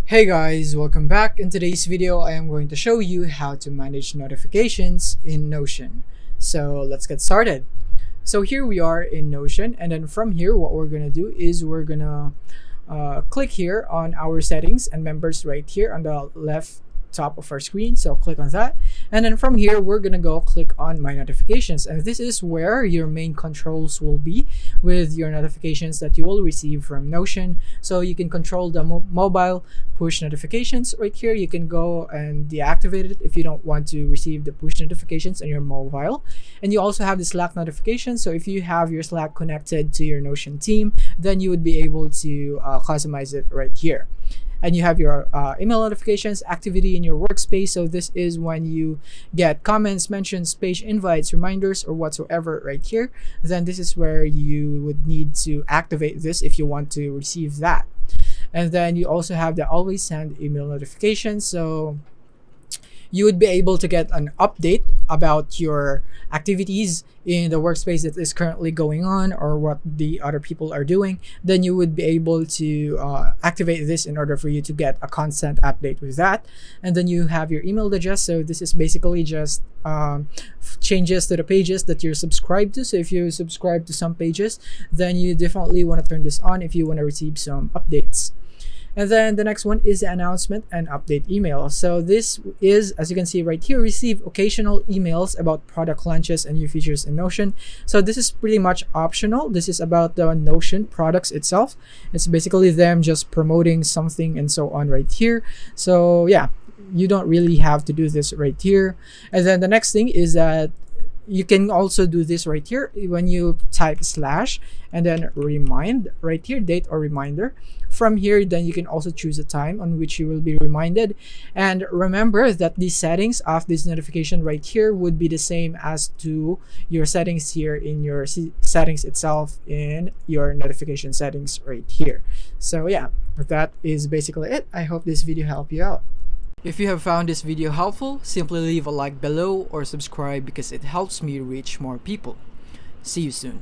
Hey guys, welcome back. In today's video, I am going to show you how to manage notifications in Notion. So let's get started. So here we are in Notion, and then from here, what we're gonna do is we're gonna click here on our settings and members right here on the left top of our screen. So click on that, and then from here we're gonna go click on my notifications, and this is where your main controls will be with your notifications that you will receive from Notion. So you can control the mobile push notifications right here. You can go and deactivate it if you don't want to receive the push notifications on your mobile. And you also have the Slack notifications. So if you have your Slack connected to your Notion team, then you would be able to customize it right here. And you have your email notifications, activity in your workspace. So this is when you get comments, mentions, page invites, reminders, or whatsoever right here. Then this is where you would need to activate this if you want to receive that. And then you also have the always send email notifications. So you would be able to get an update about your activities in the workspace that is currently going on or what the other people are doing. Then you would be able to activate this in order for you to get a constant update with that. And then you have your email digest. So this is basically just changes to the pages that you're subscribed to. So if you subscribe to some pages, then you definitely want to turn this on if you want to receive some updates. And then the next one is the announcement and update email. So this is, as you can see right here, receive occasional emails about product launches and new features in Notion. So this is pretty much optional. This is about the Notion products itself. It's basically them just promoting something and so on right here. So yeah, you don't really have to do this right here. And then the next thing is that you can also do this right here when you type slash and then remind right here, date or reminder. From here, then you can also choose a time on which you will be reminded. And remember that the settings of this notification right here would be the same as to your settings here in your settings itself in your notification settings right here. So yeah, that is basically it. I hope this video helped you out. If you have found this video helpful, simply leave a like below or subscribe because it helps me reach more people. See you soon.